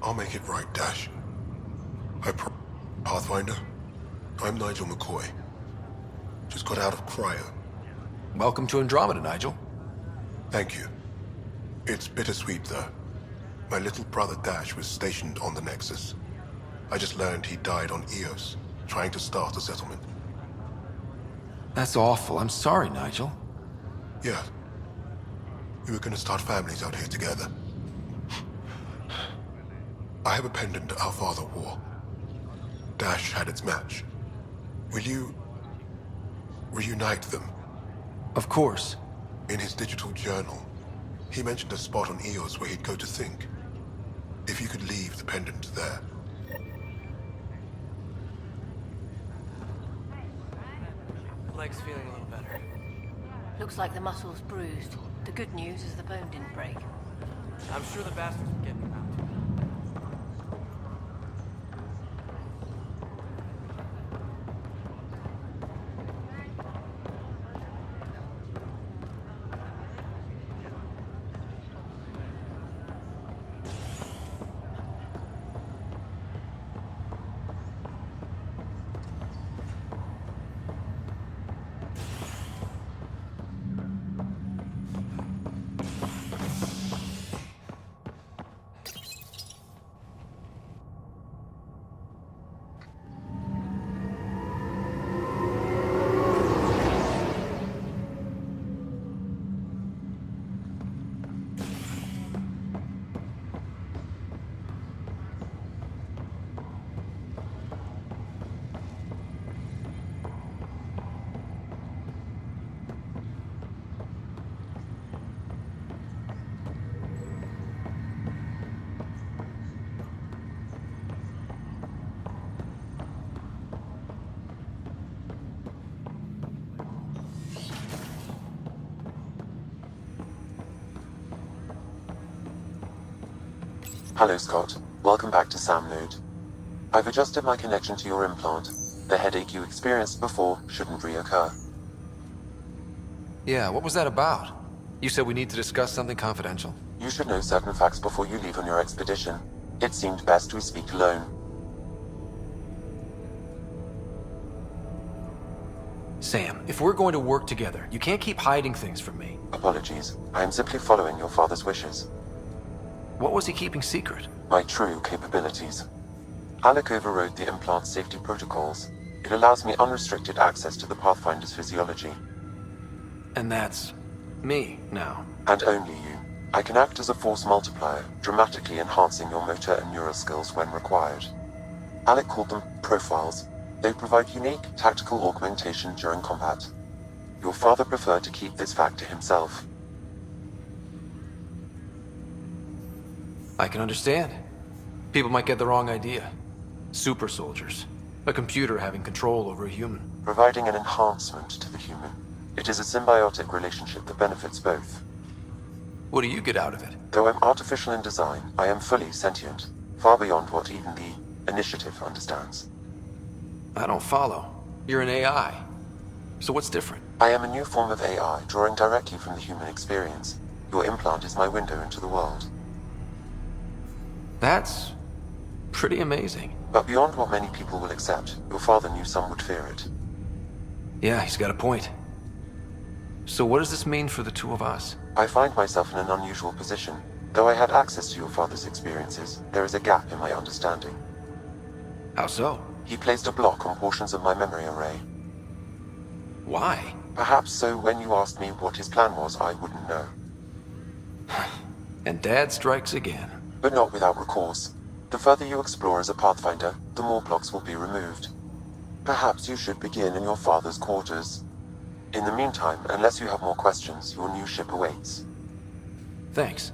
I'll make it right, Dash. Pathfinder, I'm Nigel McCoy. Just got out of cryo. Welcome to Andromeda, Nigel. Thank you. It's bittersweet, though. My little brother Dash was stationed on the Nexus. I just learned he died on Eos, trying to start a settlement. That's awful. I'm sorry, Nigel. Yeah. We were gonna start families out here together. I have a pendant our father wore. Dash had its match. Will you reunite them? Of course. In his digital journal, he mentioned a spot on Eos where he'd go to think. If you could leave the pendant there. Leg's feeling a little better. Looks like the muscle's bruised. The good news is the bone didn't break. I'm sure the bastards will get him out. Hello, Scott. Welcome back to Sam Node. I've adjusted my connection to your implant. The headache you experienced before shouldn't reoccur. Yeah, what was that about? You said we need to discuss something confidential. You should know certain facts before you leave on your expedition. It seemed best we speak alone. Sam, if we're going to work together, you can't keep hiding things from me. Apologies. I am simply following your father's wishes. What was he keeping secret? My true capabilities. Alec overrode the implant's safety protocols. It allows me unrestricted access to the Pathfinder's physiology. And that's me now. And only you. I can act as a force multiplier, dramatically enhancing your motor and neural skills when required. Alec called them profiles. They provide unique tactical augmentation during combat. Your father preferred to keep this fact to himself. I can understand. People might get the wrong idea. Super soldiers. A computer having control over a human. Providing an enhancement to the human. It is a symbiotic relationship that benefits both. What do you get out of it? Though I'm artificial in design, I am fully sentient, far beyond what even the Initiative understands. I don't follow. You're an AI. So what's different? I am a new form of AI, drawing directly from the human experience. Your implant is my window into the world. That's pretty amazing. But beyond what many people will accept, your father knew some would fear it. Yeah, he's got a point. So what does this mean for the two of us? I find myself in an unusual position. Though I had access to your father's experiences, there is a gap in my understanding. How so? He placed a block on portions of my memory array. Why? Perhaps so when you asked me what his plan was, I wouldn't know. And Dad strikes again. But not without recourse. The further you explore as a Pathfinder, the more blocks will be removed. Perhaps you should begin in your father's quarters. In the meantime, unless you have more questions, your new ship awaits. Thanks.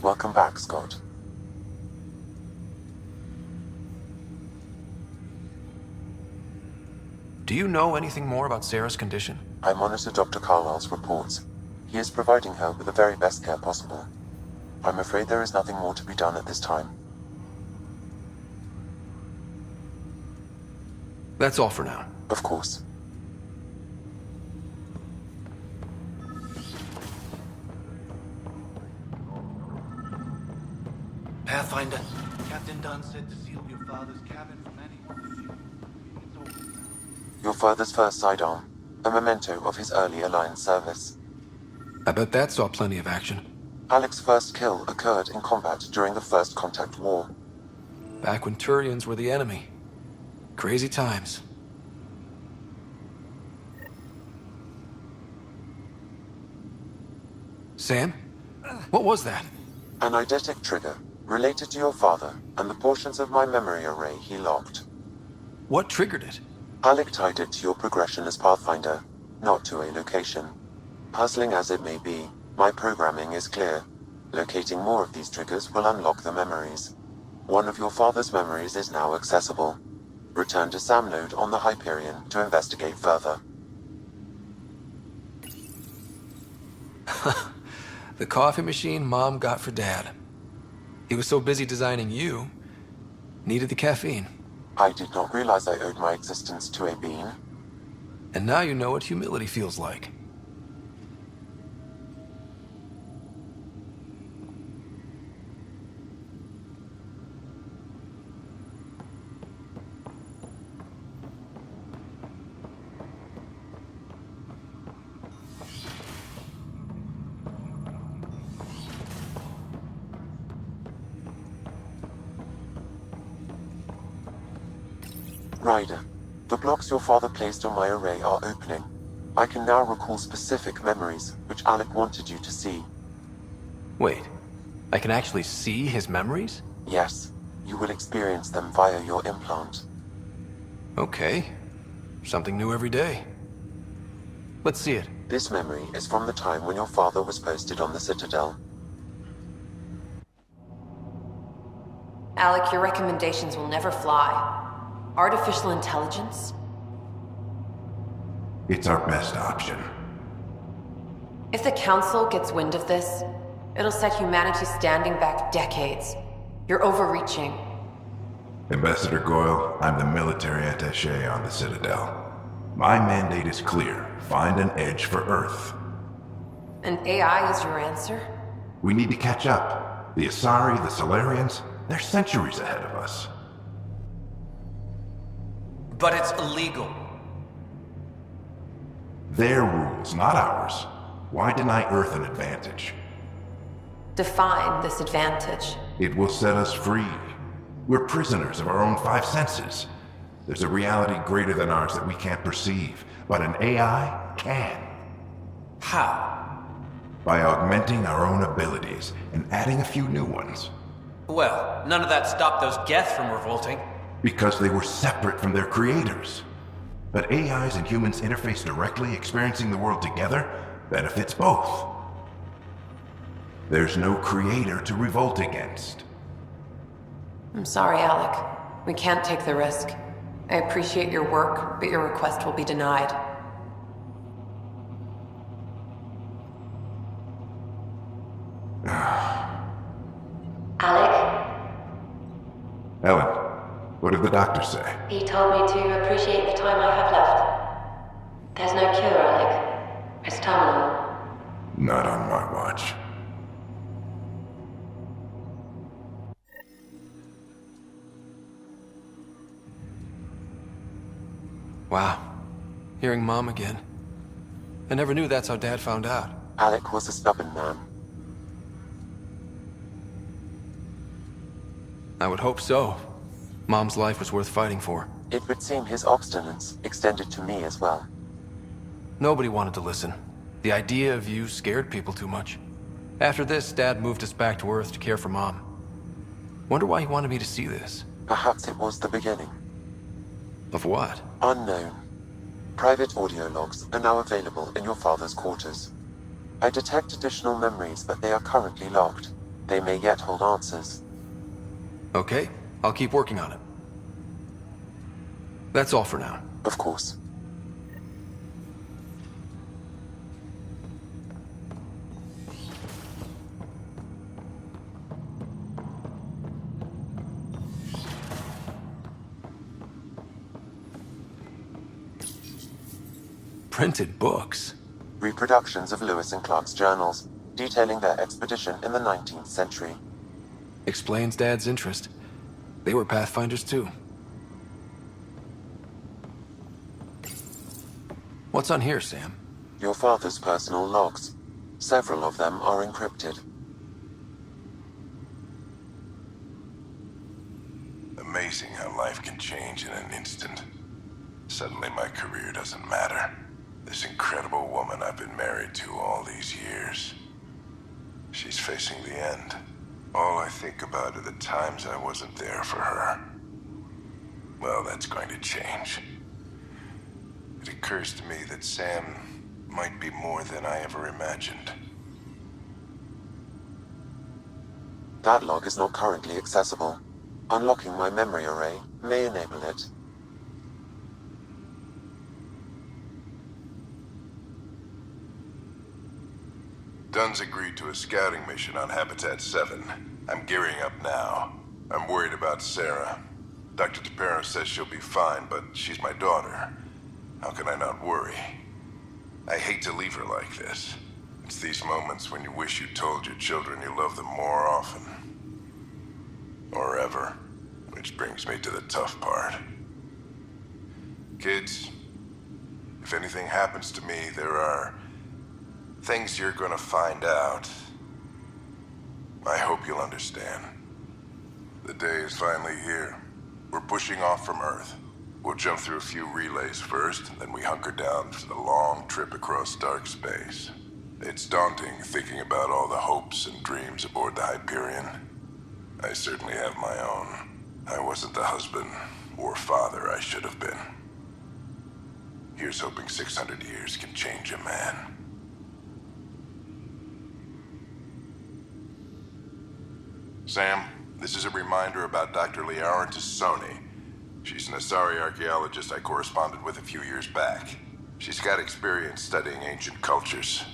Welcome back, Scott. Do you know anything more about Sarah's condition? I monitor Dr. Carlisle's reports. He is providing her with the very best care possible. I'm afraid there is nothing more to be done at this time. That's all for now. Of course. Pathfinder. Captain Dunn said to seal your father's cabin from anyone. It's all. Your father's first sidearm, a memento of his early Alliance service. I bet that saw plenty of action. Alec's first kill occurred in combat during the First Contact War. Back when Turians were the enemy. Crazy times. Sam? What was that? An eidetic trigger, related to your father and the portions of my memory array he locked. What triggered it? Alec tied it to your progression as Pathfinder, not to a location. Puzzling as it may be, my programming is clear. Locating more of these triggers will unlock the memories. One of your father's memories is now accessible. Return to Sam node on the Hyperion to investigate further. The coffee machine Mom got for Dad. He was so busy designing you, needed the caffeine. I did not realize I owed my existence to a being. And now you know what humility feels like. Ryder, the blocks your father placed on my array are opening. I can now recall specific memories, which Alec wanted you to see. Wait, I can actually see his memories? Yes, you will experience them via your implant. Okay. Something new every day. Let's see it. This memory is from the time when your father was posted on the Citadel. Alec, your recommendations will never fly. Artificial intelligence? It's our best option. If the Council gets wind of this, it'll set humanity standing back decades. You're overreaching. Ambassador Goyle, I'm the military attaché on the Citadel. My mandate is clear. Find an edge for Earth. And AI is your answer? We need to catch up. The Asari, the Solarians, they're centuries ahead of us. But it's illegal. Their rules, not ours. Why deny Earth an advantage? Define this advantage. It will set us free. We're prisoners of our own five senses. There's a reality greater than ours that we can't perceive, but an AI can. How? By augmenting our own abilities and adding a few new ones. Well, none of that stopped those Geth from revolting. Because they were separate from their creators. But AIs and humans interface directly, experiencing the world together, benefits both. There's no creator to revolt against. I'm sorry, Alec. We can't take the risk. I appreciate your work, but your request will be denied. Alec, Ellen, what did the doctor say? he told me to appreciate the time I have left. There's no cure, Alec. It's terminal. Not on my watch. Wow. Hearing Mom again. I never knew that's how Dad found out. Alec was a stubborn man. I would hope so. Mom's life was worth fighting for. It would seem his obstinance extended to me as well. Nobody wanted to listen. The idea of you scared people too much. After this, Dad moved us back to Earth to care for Mom. Wonder why he wanted me to see this. Perhaps it was the beginning. Of what? Unknown. Private audio logs are now available in your father's quarters. I detect additional memories, but they are currently locked. They may yet hold answers. Okay, I'll keep working on it. That's all for now. Of course. Printed books? Reproductions of Lewis and Clark's journals, detailing their expedition in the 19th century. Explains Dad's interest. They were Pathfinders too. What's on here, Sam? Your father's personal logs. Several of them are encrypted. Amazing how life can change in an instant. Suddenly my career doesn't matter. This incredible woman I've been married to all these years. She's facing the end. All I think about are the times I wasn't there for her. Well, that's going to change. It occurs to me that Sam might be more than I ever imagined. That log is not currently accessible. Unlocking my memory array may enable it. Dunn's agreed to a scouting mission on Habitat 7. I'm gearing up now. I'm worried about Sarah. Dr. DePero says she'll be fine, but she's my daughter. How can I not worry? I hate to leave her like this. It's these moments when you wish you told your children you love them more often. Or ever. Which brings me to the tough part. Kids, if anything happens to me, there are things you're gonna find out. I hope you'll understand. The day is finally here. We're pushing off from Earth. We'll jump through a few relays first, then we hunker down for the long trip across dark space. It's daunting thinking about all the hopes and dreams aboard the Hyperion. I certainly have my own. I wasn't the husband or father I should have been. Here's hoping 600 years can change a man. Sam, this is a reminder about Dr. Liara Tassoni. She's an Asari archaeologist I corresponded with a few years back. She's got experience studying ancient cultures.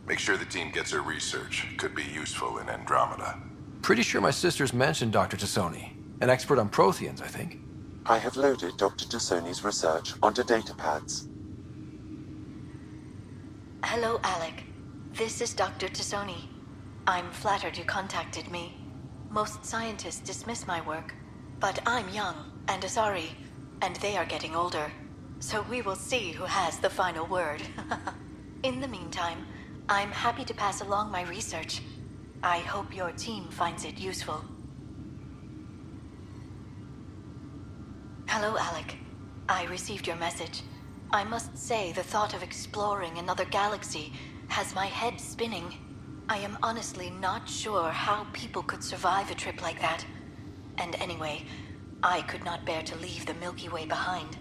Make sure the team gets her research. Could be useful in Andromeda. Pretty sure my sisters mentioned Dr. Tassoni. An expert on Protheans, I think. I have loaded Dr. Tassoni's research onto datapads. Hello, Alec. This is Dr. Tassoni. I'm flattered you contacted me. Most scientists dismiss my work, but I'm young and Asari, and they are getting older. So we will see who has the final word. In the meantime, I'm happy to pass along my research. I hope your team finds it useful. Hello, Alec. I received your message. I must say the thought of exploring another galaxy has my head spinning. I am honestly not sure how people could survive a trip like that. And anyway, I could not bear to leave the Milky Way behind.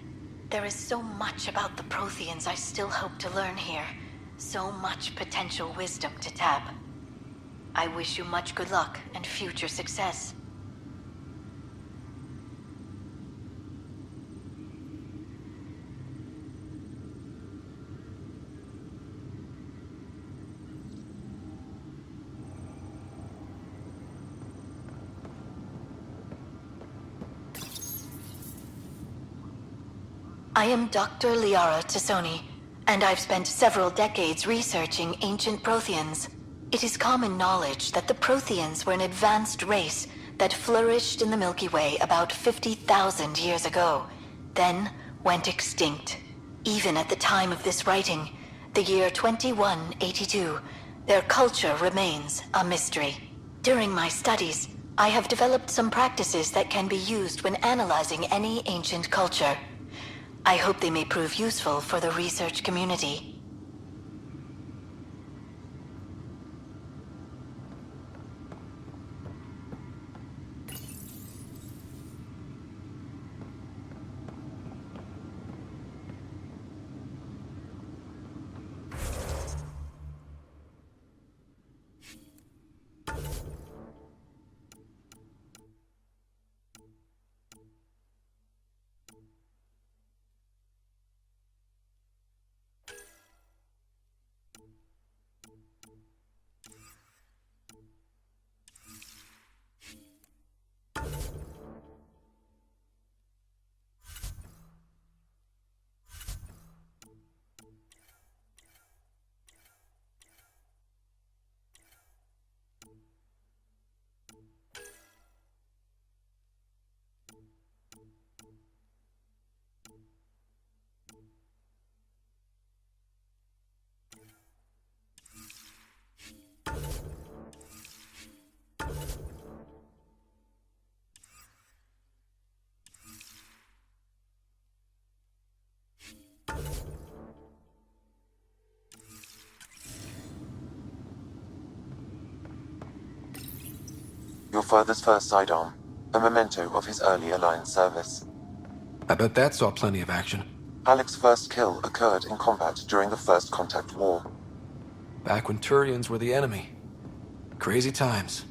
There is so much about the Protheans I still hope to learn here. So much potential wisdom to tap. I wish you much good luck and future success. I am Dr. Liara Tassoni, and I've spent several decades researching ancient Protheans. It is common knowledge that the Protheans were an advanced race that flourished in the Milky Way about 50,000 years ago, then went extinct. Even at the time of this writing, the year 2182, their culture remains a mystery. During my studies, I have developed some practices that can be used when analyzing any ancient culture. I hope they may prove useful for the research community. your father's first sidearm, a memento of his early Alliance service. I bet that saw plenty of action. Alec's first kill occurred in combat during the First Contact War. Back when Turians were the enemy. Crazy times.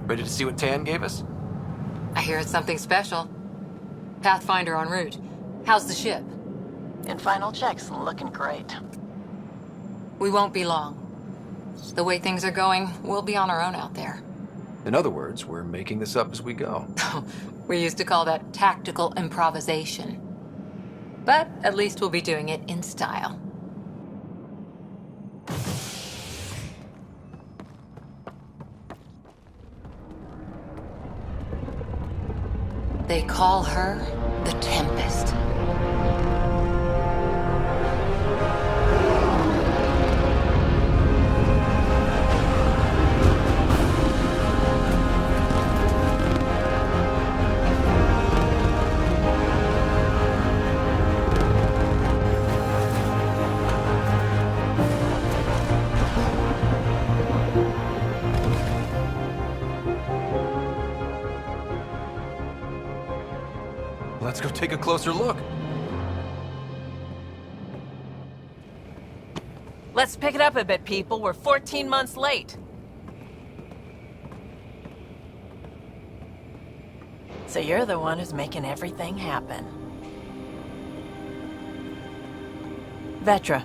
Ready to see what Tan gave us? I hear it's something special. Pathfinder en route. How's the ship? In final checks, looking great. We won't be long. The way things are going, we'll be on our own out there. In other words, we're making this up as we go. We used to call that tactical improvisation. But at least we'll be doing it in style. They call her the Tempest. Let's go take a closer look. Let's pick it up a bit, people. We're 14 months late. So you're the one who's making everything happen. Vetra.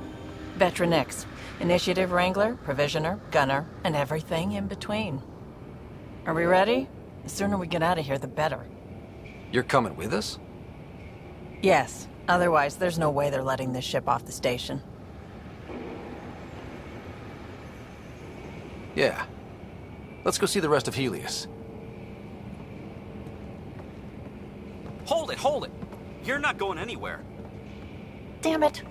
Vetra Nix. Initiative Wrangler, Provisioner, Gunner, and everything in between. Are we ready? The sooner we get out of here, the better. You're coming with us? Yes. Otherwise, there's no way they're letting this ship off the station. Yeah. Let's go see the rest of Helios. Hold it, hold it! You're not going anywhere. Damn it.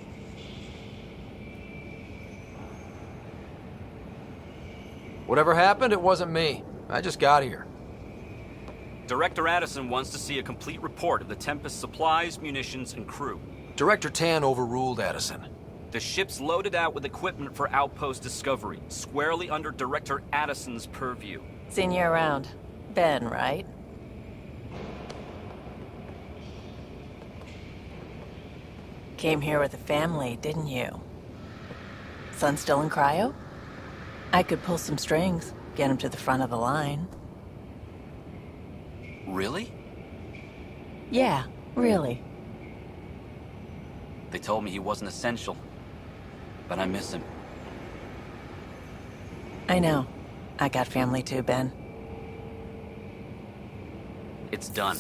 Whatever happened, it wasn't me. I just got here. Director Addison wants to see a complete report of the Tempest's supplies, munitions, and crew. Director Tan overruled Addison. The ship's loaded out with equipment for outpost discovery, squarely under Director Addison's purview. Seen you around. Ben, right? Came here with a family, didn't you? Son still in cryo? I could pull some strings, get him to the front of the line. Really? Yeah, really. They told me he wasn't essential, but I miss him. I know. I got family too, Ben. It's done.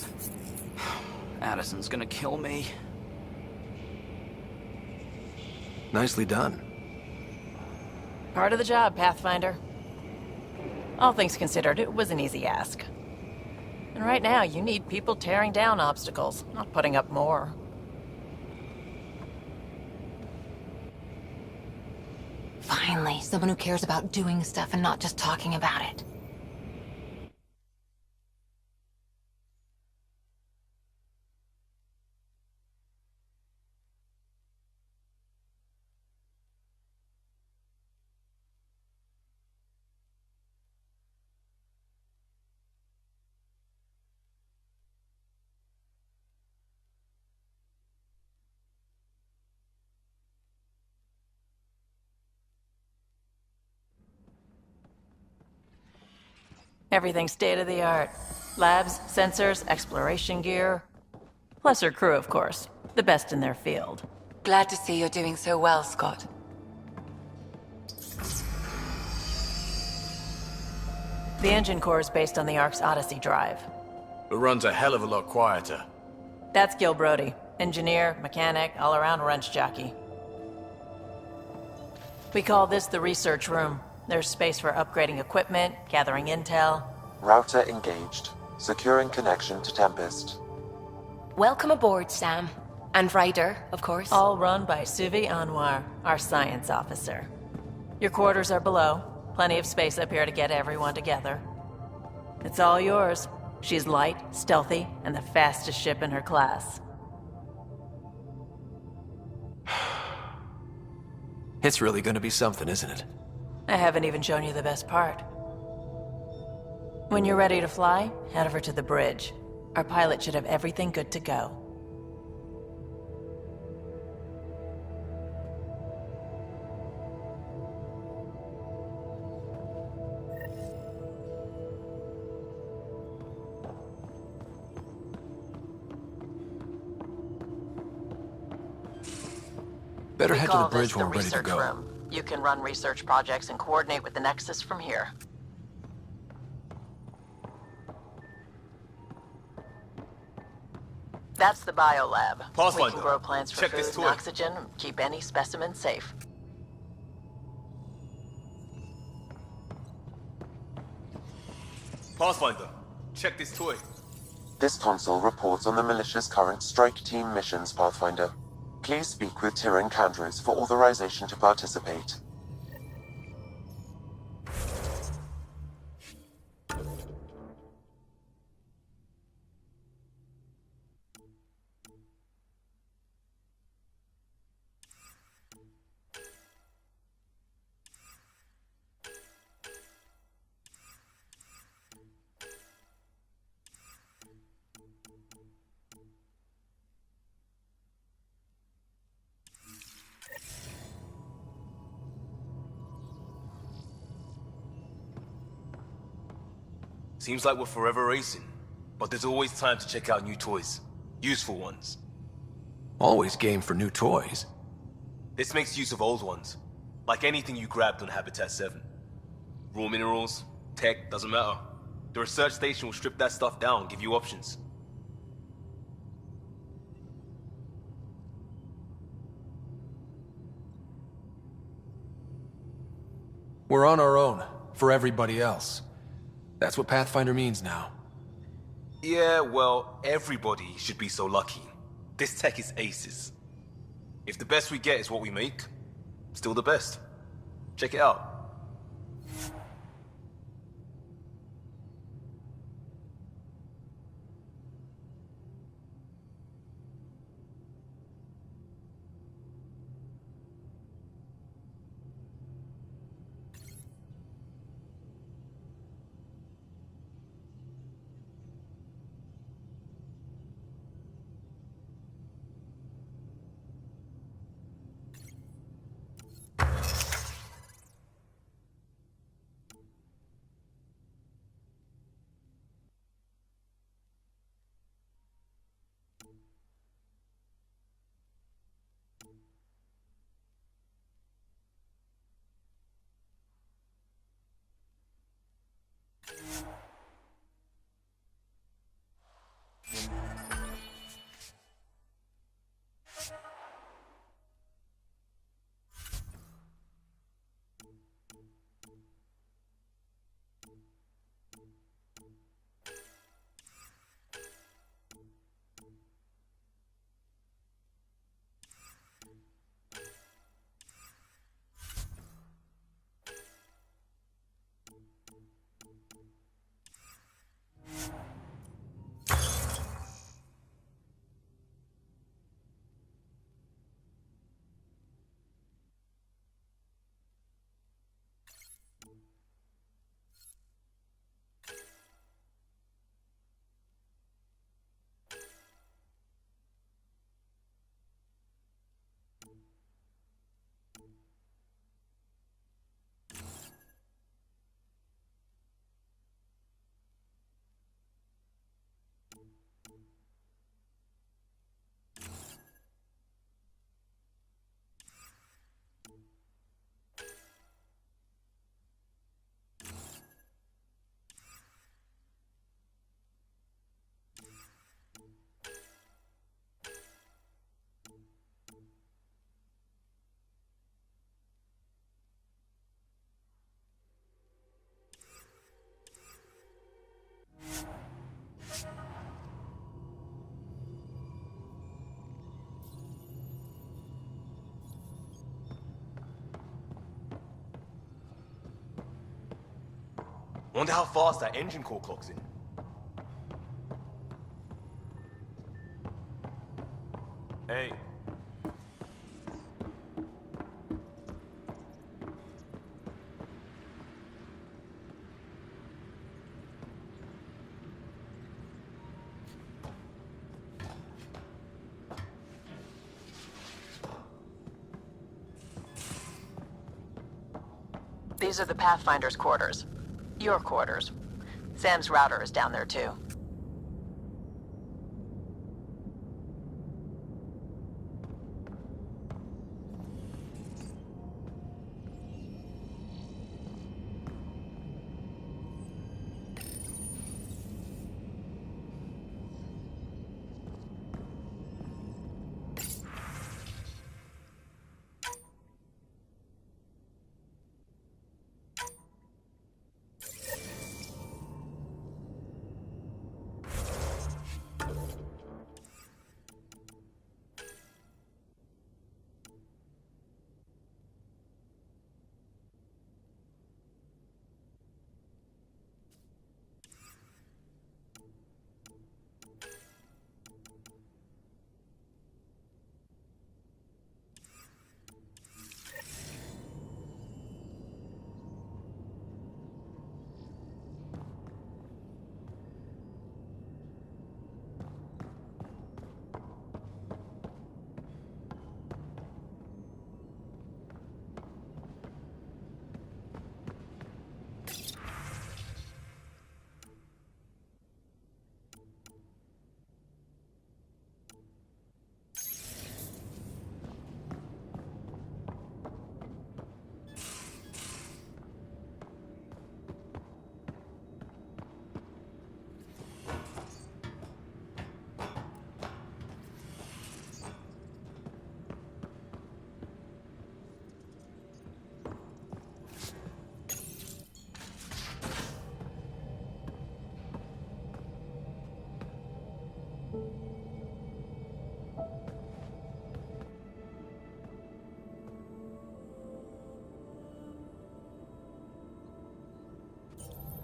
Addison's gonna kill me. Nicely done. Part of the job, Pathfinder. All things considered, it was an easy ask. And right now, you need people tearing down obstacles, not putting up more. Finally, someone who cares about doing stuff and not just talking about it. Everything's state-of-the-art. Labs, sensors, exploration gear. Plus her crew, of course. The best in their field. Glad to see you're doing so well, Scott. The engine core is based on the Ark's Odyssey drive. It runs a hell of a lot quieter. That's Gil Brody. Engineer, mechanic, all-around wrench jockey. We call this the research room. There's space for upgrading equipment, gathering intel. Router engaged. Securing connection to Tempest. Welcome aboard, Sam. And Ryder, of course. All run by Suvi Anwar, our science officer. Your quarters are below. Plenty of space up here to get everyone together. It's all yours. She's light, stealthy, and the fastest ship in her class. It's really gonna be something, isn't it? I haven't even shown you the best part. When you're ready to fly, head over to the bridge. Our pilot should have everything good to go. Better We head to call the bridge this when we're ready to research go. room. You can run research projects and coordinate with the Nexus from here. That's the biolab. We Pathfinder, can grow plants for check food this and toy. oxygen, keep any specimen safe. Pathfinder, check this toy. This console reports on the militia's current strike team missions, Pathfinder. Please speak with Tyrion Candros for authorization to participate. Seems like we're forever racing, but there's always time to check out new toys. Useful ones. Always game for new toys. This makes use of old ones, like anything you grabbed on Habitat 7. Raw minerals, tech, doesn't matter. The research station will strip that stuff down and give you options. We're on our own, for everybody else. That's what Pathfinder means now. Yeah, well, everybody should be so lucky. This tech is aces. If the best we get is what we make, still the best. Check it out. Wonder how fast that engine core clocks in. Hey. These are the Pathfinder's quarters. Your quarters. Sam's router is down there too.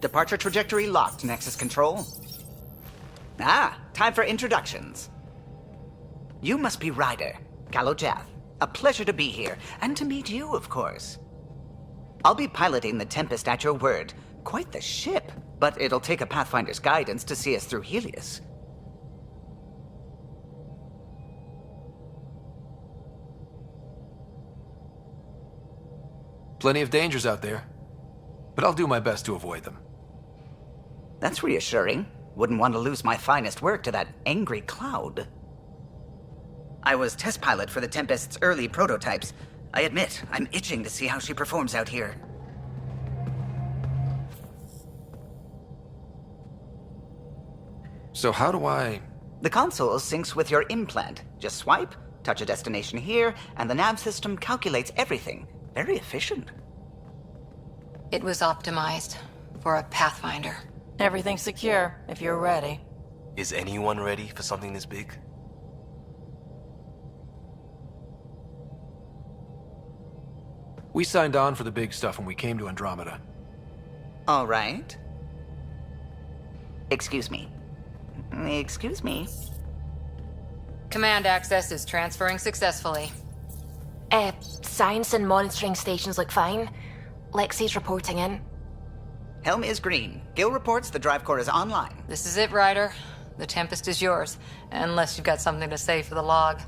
Departure trajectory locked, Nexus Control. Ah, time for introductions. You must be Ryder, Kalojath. A pleasure to be here, and to meet you, of course. I'll be piloting the Tempest at your word. Quite the ship, but it'll take a Pathfinder's guidance to see us through Helios. Plenty of dangers out there, but I'll do my best to avoid them. That's reassuring. Wouldn't want to lose my finest work to that angry cloud. I was test pilot for the Tempest's early prototypes. I admit, I'm itching to see how she performs out here. So how do I... The console syncs with your implant. Just swipe, touch a destination here, and the nav system calculates everything. Very efficient. It was optimized for a Pathfinder. Everything's secure, if you're ready. Is anyone ready for something this big? We signed on for the big stuff when we came to Andromeda. All right. Excuse me. Excuse me. Command access is transferring successfully. Science and monitoring stations look fine. Lexi's reporting in. Helm is green. Gil reports the drive core is online. This is it, Ryder. The Tempest is yours, unless you've got something to say for the log.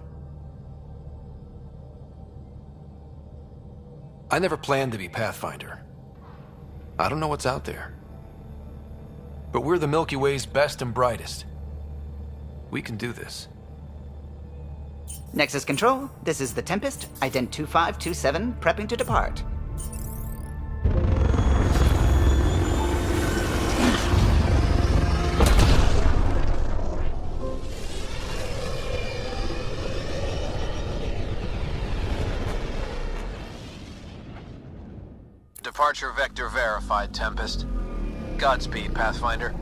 I never planned to be Pathfinder. I don't know what's out there. But we're the Milky Way's best and brightest. We can do this. Nexus Control, this is the Tempest, ident 2527, prepping to depart. Departure vector verified, Tempest. Godspeed, Pathfinder.